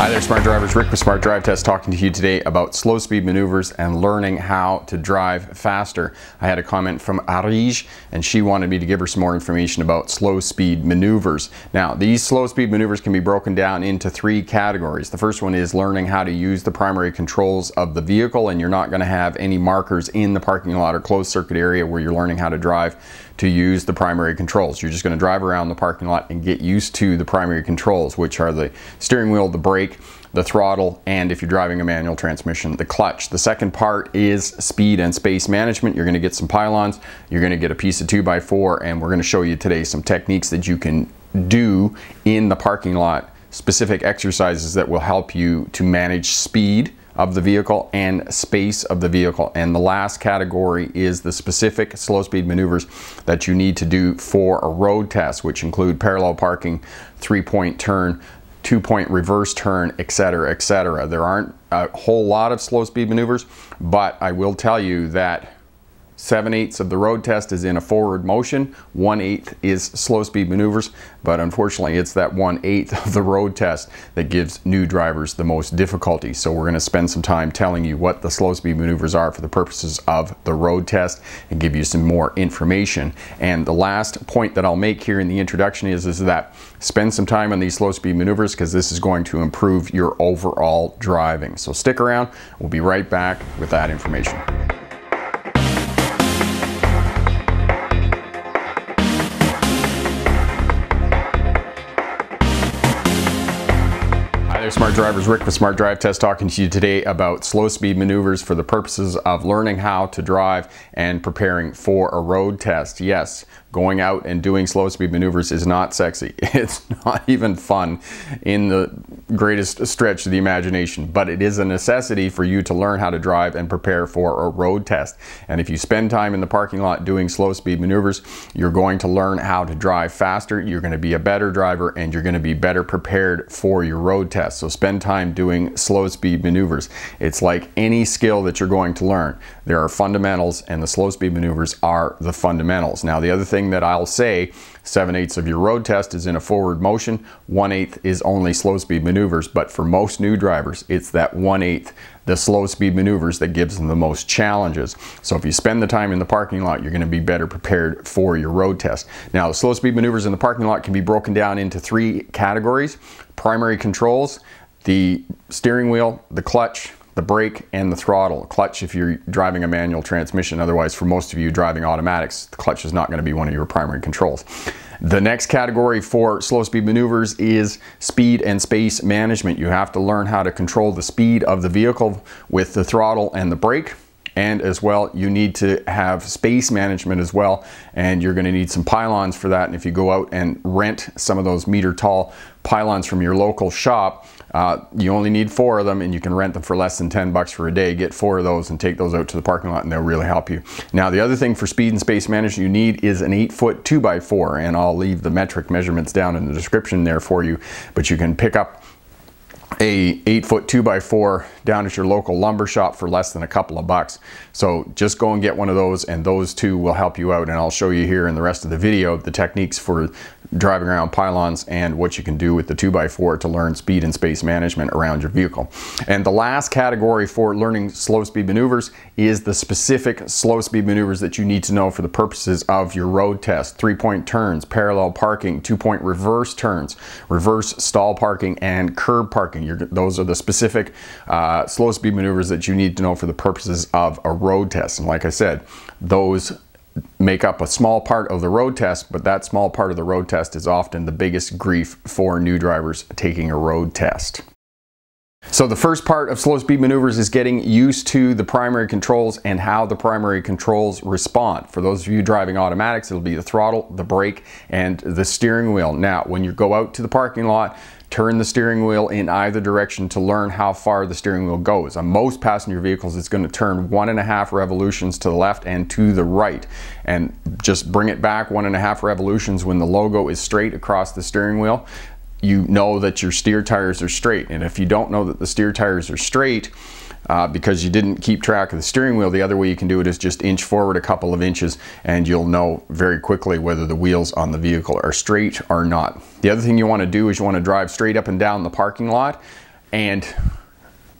Hi there, Smart Drivers. Rick with Smart Drive Test talking to you today about slow speed maneuvers and learning how to drive faster. I had a comment from Arij and she wanted me to give her some more information about slow speed maneuvers. Now, these slow speed maneuvers can be broken down into three categories. The first one is learning how to use the primary controls of the vehicle, and you're not going to have any markers in the parking lot or closed circuit area where you're learning how to drive to use the primary controls. You're just going to drive around the parking lot and get used to the primary controls, which are the steering wheel, the brake, the throttle, and if you're driving a manual transmission, the clutch. The second part is speed and space management. You're going to get some pylons, you're going to get a piece of 2x4, and we're going to show you today some techniques that you can do in the parking lot, specific exercises that will help you to manage speed of the vehicle and space of the vehicle. And the last category is the specific slow speed maneuvers that you need to do for a road test, which include parallel parking, 3-point turn, 2-point reverse turn, etc., etc. There aren't a whole lot of slow speed maneuvers, but I will tell you that 7/8 of the road test is in a forward motion, 1/8 is slow speed maneuvers, but unfortunately it's that 1/8 of the road test that gives new drivers the most difficulty. So we're going to spend some time telling you what the slow speed maneuvers are for the purposes of the road test and give you some more information. And the last point that I'll make here in the introduction is that spend some time on these slow speed maneuvers, because this is going to improve your overall driving. So stick around, we'll be right back with that information. Smart Drivers, Rick with Smart Drive Test talking to you today about slow speed maneuvers for the purposes of learning how to drive and preparing for a road test. Yes, going out and doing slow speed maneuvers is not sexy. It's not even fun in the greatest stretch of the imagination, but it is a necessity for you to learn how to drive and prepare for a road test. And if you spend time in the parking lot doing slow speed maneuvers, you're going to learn how to drive faster, you're going to be a better driver, and you're going to be better prepared for your road test. So spend time doing slow speed maneuvers. It's like any skill that you're going to learn. There are fundamentals, and the slow speed maneuvers are the fundamentals. Now, the other thing that I'll say, 7/8 of your road test is in a forward motion, 1/8 is only slow speed maneuvers, but for most new drivers, it's that 1/8, the slow speed maneuvers, that gives them the most challenges. So if you spend the time in the parking lot, you're going to be better prepared for your road test. Now, the slow speed maneuvers in the parking lot can be broken down into three categories: primary controls, the steering wheel, the clutch, the brake, and the throttle. Clutch if you're driving a manual transmission. Otherwise, for most of you driving automatics, the clutch is not going to be one of your primary controls. The next category for slow speed maneuvers is speed and space management. You have to learn how to control the speed of the vehicle with the throttle and the brake. And as well, you need to have space management as well, and you're going to need some pylons for that. And if you go out and rent some of those meter tall pylons from your local shop, you only need 4 of them, and you can rent them for less than 10 bucks for a day. Get 4 of those and take those out to the parking lot, and they'll really help you. Now, the other thing for speed and space management you need is an 8-foot 2x4, and I'll leave the metric measurements down in the description there for you, but you can pick up a 8-foot 2x4 down at your local lumber shop for less than a couple of bucks. So just go and get one of those, and those two will help you out. And I'll show you here in the rest of the video the techniques for driving around pylons and what you can do with the 2x4 to learn speed and space management around your vehicle. And the last category for learning slow speed maneuvers is the specific slow speed maneuvers that you need to know for the purposes of your road test: 3-point turns, parallel parking, 2-point reverse turns, reverse stall parking, and curb parking. Those are the specific slow speed maneuvers that you need to know for the purposes of a road test. And like I said, those make up a small part of the road test, but that small part of the road test is often the biggest grief for new drivers taking a road test. So the first part of slow speed maneuvers is getting used to the primary controls and how the primary controls respond. For those of you driving automatics, it'll be the throttle, the brake, and the steering wheel. Now, when you go out to the parking lot, turn the steering wheel in either direction to learn how far the steering wheel goes. On most passenger vehicles, it's going to turn 1.5 revolutions to the left and to the right. And just bring it back 1.5 revolutions when the logo is straight across the steering wheel. You know that your steer tires are straight. And if you don't know that the steer tires are straight, because you didn't keep track of the steering wheel, the other way you can do it is just inch forward a couple of inches, and you'll know very quickly whether the wheels on the vehicle are straight or not. The other thing you want to do is you want to drive straight up and down the parking lot. and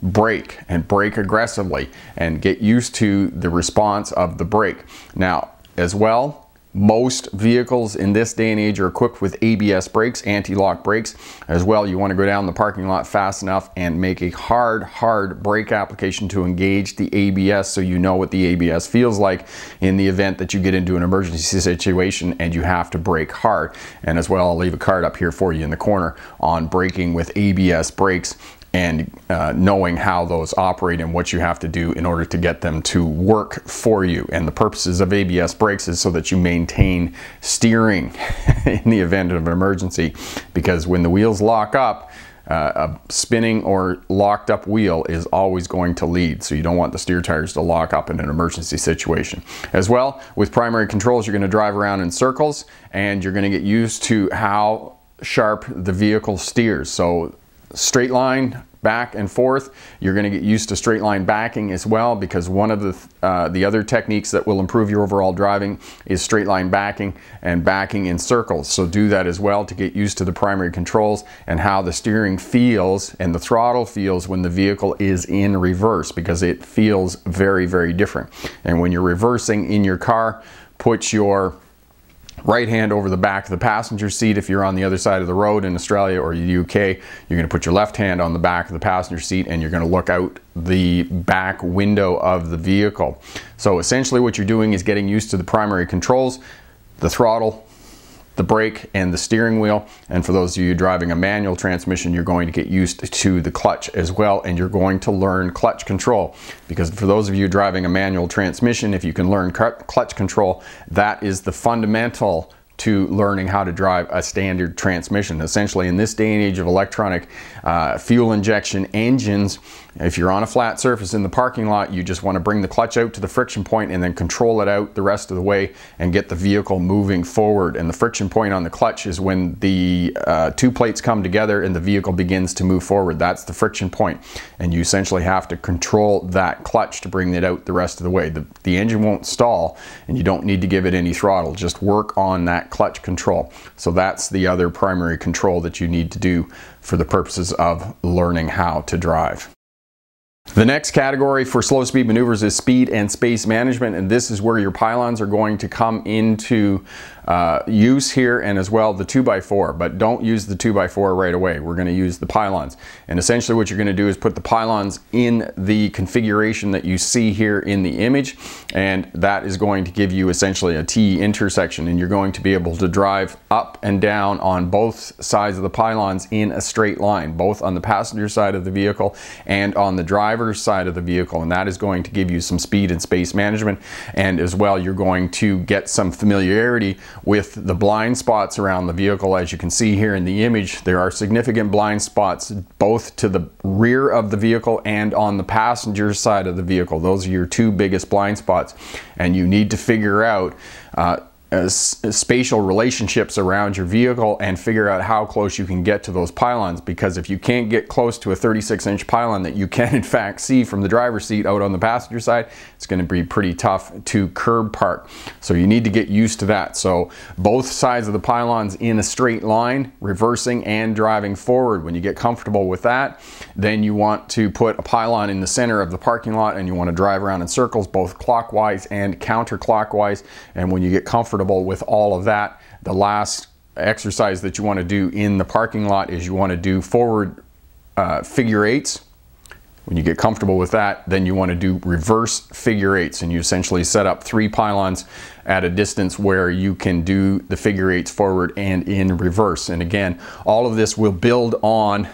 brake aggressively and get used to the response of the brake. Now, as well, most vehicles in this day and age are equipped with ABS brakes, anti-lock brakes. As well, you want to go down the parking lot fast enough and make a hard brake application to engage the ABS, so you know what the ABS feels like in the event that you get into an emergency situation and you have to brake hard. And as well, I'll leave a card up here for you in the corner on braking with ABS brakes and knowing how those operate and what you have to do in order to get them to work for you. And the purposes of ABS brakes is so that you maintain steering in the event of an emergency, because when the wheels lock up, a spinning or locked up wheel is always going to lead, so you don't want the steer tires to lock up in an emergency situation. As well, with primary controls, you're going to drive around in circles and you're going to get used to how sharp the vehicle steers. So straight line back and forth, you're going to get used to straight line backing as well, because one of the other techniques that will improve your overall driving is straight line backing and backing in circles. So do that as well to get used to the primary controls and how the steering feels and the throttle feels when the vehicle is in reverse, because it feels very different. And when you're reversing in your car, put your right hand over the back of the passenger seat. If you're on the other side of the road in Australia or the UK, you're going to put your left hand on the back of the passenger seat and you're going to look out the back window of the vehicle. So essentially what you're doing is getting used to the primary controls, the throttle, the brake, and the steering wheel. And for those of you driving a manual transmission, you're going to get used to the clutch as well, and you're going to learn clutch control. Because for those of you driving a manual transmission, if you can learn clutch control, that is the fundamental to learning how to drive a standard transmission. Essentially, in this day and age of electronic fuel injection engines, if you're on a flat surface in the parking lot, you just want to bring the clutch out to the friction point and then control it out the rest of the way and get the vehicle moving forward. And the friction point on the clutch is when the two plates come together and the vehicle begins to move forward. That's the friction point. And you essentially have to control that clutch to bring it out the rest of the way. The engine won't stall and you don't need to give it any throttle. Just work on that clutch control. So that's the other primary control that you need to do for the purposes of learning how to drive. The next category for slow speed maneuvers is speed and space management, and this is where your pylons are going to come into use here, and as well the 2x4, but don't use the 2x4 right away. We're going to use the pylons, and essentially what you're going to do is put the pylons in the configuration that you see here in the image, and that is going to give you essentially a T intersection, and you're going to be able to drive up and down on both sides of the pylons in a straight line, both on the passenger side of the vehicle and on the driver's side of the vehicle, and that is going to give you some speed and space management. And as well, you're going to get some familiarity with the blind spots around the vehicle. As you can see here in the image, there are significant blind spots both to the rear of the vehicle and on the passenger side of the vehicle. Those are your two biggest blind spots, and you need to figure out spatial relationships around your vehicle and figure out how close you can get to those pylons, because if you can't get close to a 36-inch pylon that you can in fact see from the driver's seat out on the passenger side, it's going to be pretty tough to curb park. So you need to get used to that. So both sides of the pylons in a straight line, reversing and driving forward. When you get comfortable with that, then you want to put a pylon in the center of the parking lot and you want to drive around in circles both clockwise and counterclockwise. And when you get comfortable with all of that, the last exercise that you want to do in the parking lot is you want to do forward figure eights. When you get comfortable with that, then you want to do reverse figure eights, and you essentially set up 3 pylons at a distance where you can do the figure eights forward and in reverse. And again, all of this will build on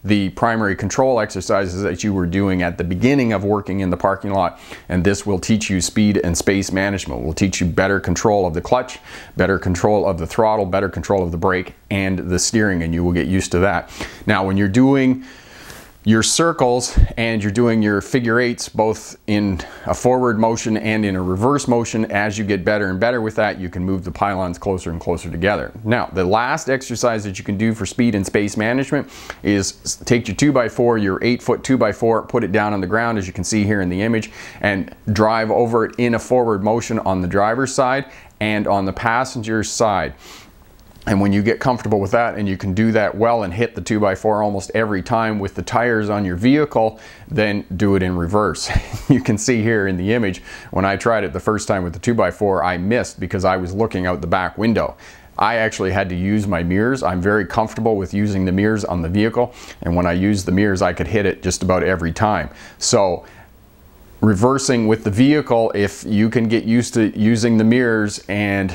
the primary control exercises that you were doing at the beginning of working in the parking lot, and this will teach you speed and space management. It will teach you better control of the clutch, better control of the throttle, better control of the brake and the steering, and you will get used to that. Now when you're doing your circles and you're doing your figure eights both in a forward motion and in a reverse motion, as you get better and better with that, you can move the pylons closer and closer together. Now the last exercise that you can do for speed and space management is take your 2x4, your 8-foot 2x4, put it down on the ground as you can see here in the image, and drive over it in a forward motion on the driver's side and on the passenger side. And when you get comfortable with that and you can do that well and hit the 2x4 almost every time with the tires on your vehicle, then do it in reverse. You can see here in the image, when I tried it the first time with the 2x4, I missed because I was looking out the back window. I actually had to use my mirrors. I'm very comfortable with using the mirrors on the vehicle, and when I used the mirrors, I could hit it just about every time. So reversing with the vehicle, if you can get used to using the mirrors and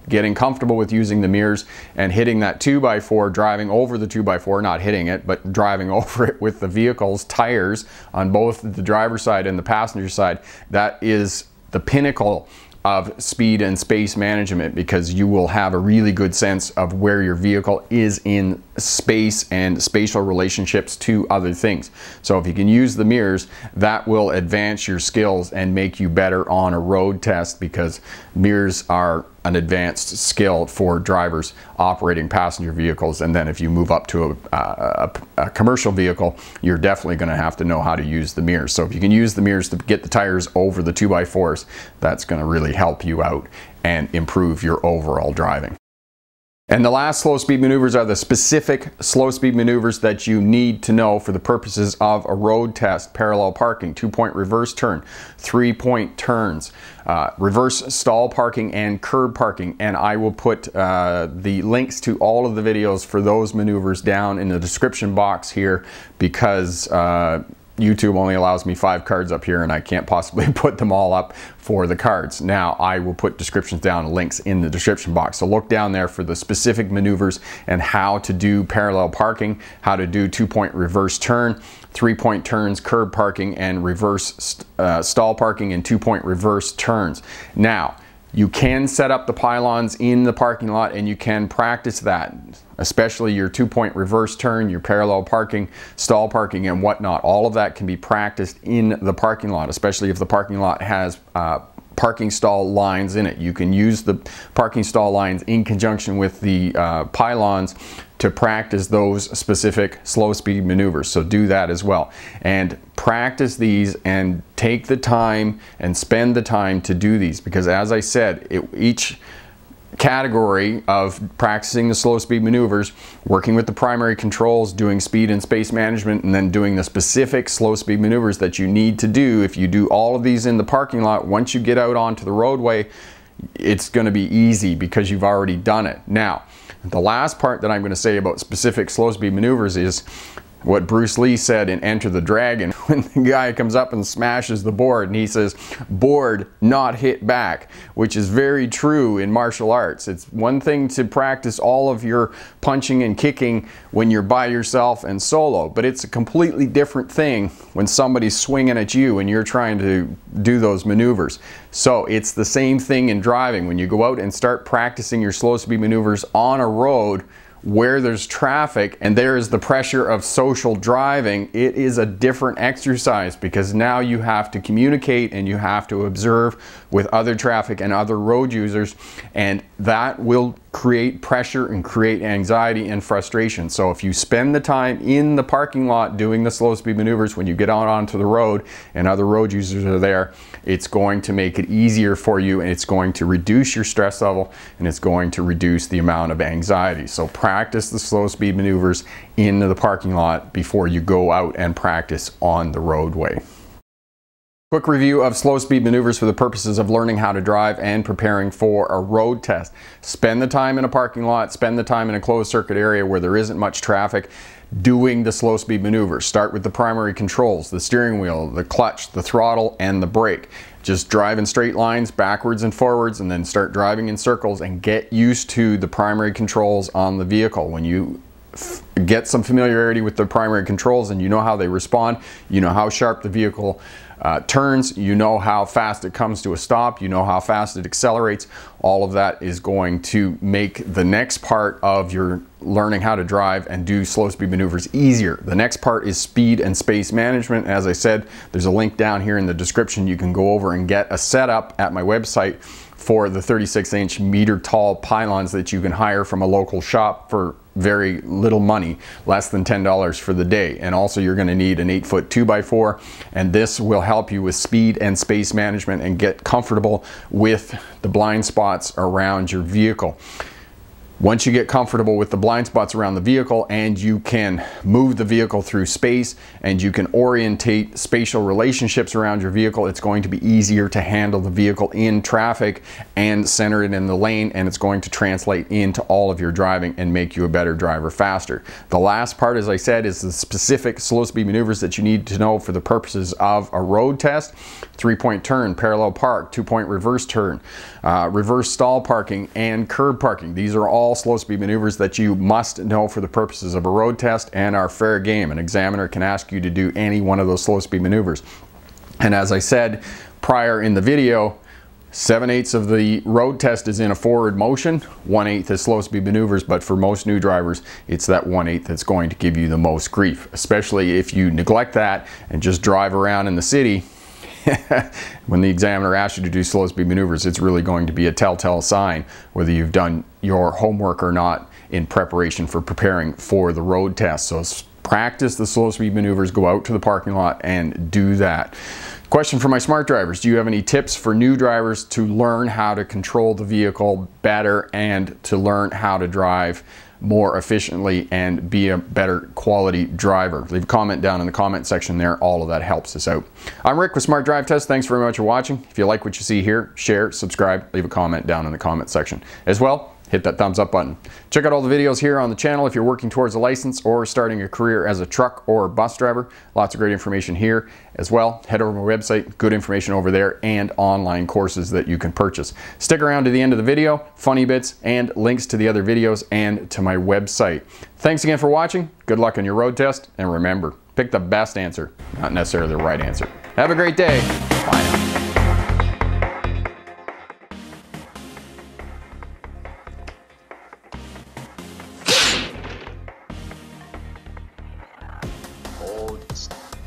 getting comfortable with using the mirrors and hitting that 2x4, driving over the 2x4, not hitting it, but driving over it with the vehicle's tires on both the driver's side and the passenger side, that is the pinnacle of speed and space management, because you will have a really good sense of where your vehicle is in space and spatial relationships to other things. So if you can use the mirrors, that will advance your skills and make you better on a road test, because mirrors are an advanced skill for drivers operating passenger vehicles. And then if you move up to a commercial vehicle, you're definitely going to have to know how to use the mirrors. So if you can use the mirrors to get the tires over the 2x4s, that's going to really help you out and improve your overall driving. And the last slow speed maneuvers are the specific slow speed maneuvers that you need to know for the purposes of a road test: parallel parking, 2-point reverse turn, 3-point turns, reverse stall parking, and curb parking. And I will put the links to all of the videos for those maneuvers down in the description box here, because YouTube only allows me 5 cards up here and I can't possibly put them all up for the cards. Now I will put descriptions down and links in the description box, so look down there for the specific maneuvers and how to do parallel parking, how to do 2-point reverse turn, 3-point turns, curb parking, and reverse stall parking, and 2-point reverse turns. Now you can set up the pylons in the parking lot and you can practice that, especially your 2-point reverse turn, your parallel parking, stall parking, and whatnot. All of that can be practiced in the parking lot, especially if the parking lot has parking stall lines in it. You can use the parking stall lines in conjunction with the pylons to practice those specific slow speed maneuvers. So do that as well, and practice these and take the time and spend the time to do these, because as I said, each category of practicing the slow speed maneuvers, working with the primary controls, doing speed and space management, and then doing the specific slow speed maneuvers that you need to do. If you do all of these in the parking lot, once you get out onto the roadway, it's going to be easy because you've already done it. Now, the last part that I'm going to say about specific slow speed maneuvers is what Bruce Lee said in Enter the Dragon, when the guy comes up and smashes the board and he says, "Board, not hit back," which is very true in martial arts. It's one thing to practice all of your punching and kicking when you're by yourself and solo, but it's a completely different thing when somebody's swinging at you and you're trying to do those maneuvers. So it's the same thing in driving. When you go out and start practicing your slow speed maneuvers on a road where there's traffic and there is the pressure of social driving, it is a different exercise, because now you have to communicate and you have to observe with other traffic and other road users, and that will create pressure and create anxiety and frustration. So if you spend the time in the parking lot doing the slow speed maneuvers, when you get out onto the road and other road users are there, it's going to make it easier for you, and it's going to reduce your stress level, and it's going to reduce the amount of anxiety. So practice the slow speed maneuvers in the parking lot before you go out and practice on the roadway. Quick review of slow speed maneuvers for the purposes of learning how to drive and preparing for a road test. Spend the time in a parking lot, spend the time in a closed circuit area where there isn't much traffic doing the slow speed maneuvers. Start with the primary controls, the steering wheel, the clutch, the throttle, and the brake. Just drive in straight lines backwards and forwards, and then start driving in circles and get used to the primary controls on the vehicle. When you get some familiarity with the primary controls and you know how they respond, you know how sharp the vehicle turns, you know how fast it comes to a stop, you know how fast it accelerates, all of that is going to make the next part of your learning how to drive and do slow speed maneuvers easier. The next part is speed and space management. As I said, there's a link down here in the description. You can go over and get a setup at my website for the 36-inch meter tall pylons that you can hire from a local shop for very little money, less than $10 for the day. And also you're going to need an 8-foot 2x4, and this will help you with speed and space management and get comfortable with the blind spots around your vehicle. Once you get comfortable with the blind spots around the vehicle and you can move the vehicle through space and you can orientate spatial relationships around your vehicle, it's going to be easier to handle the vehicle in traffic and center it in the lane, and it's going to translate into all of your driving and make you a better driver faster. The last part, as I said, is the specific slow speed maneuvers that you need to know for the purposes of a road test. 3-point turn, parallel park, 2-point reverse turn, reverse stall parking, and curb parking. These are all slow speed maneuvers that you must know for the purposes of a road test and are fair game. An examiner can ask you to do any one of those slow speed maneuvers. And as I said prior in the video, 7/8 of the road test is in a forward motion, 1/8 is slow speed maneuvers, but for most new drivers, it's that 1/8 that's going to give you the most grief, especially if you neglect that and just drive around in the city. When the examiner asks you to do slow speed maneuvers, it's really going to be a telltale sign whether you've done your homework or not in preparation for preparing for the road test. So practice the slow speed maneuvers, go out to the parking lot and do that. Question for my smart drivers: do you have any tips for new drivers to learn how to control the vehicle better and to learn how to drive more efficiently and be a better quality driver? Leave a comment down in the comment section there. All of that helps us out. I'm Rick with Smart Drive Test. Thanks very much for watching. If you like what you see here, share, subscribe, leave a comment down in the comment section. As well, hit that thumbs up button. Check out all the videos here on the channel if you're working towards a license or starting a career as a truck or bus driver. Lots of great information here as well. Head over to my website, good information over there, and online courses that you can purchase. Stick around to the end of the video, funny bits and links to the other videos and to my website. Thanks again for watching. Good luck on your road test, and remember, pick the best answer, not necessarily the right answer. Have a great day. Bye now.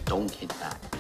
Don't hit that.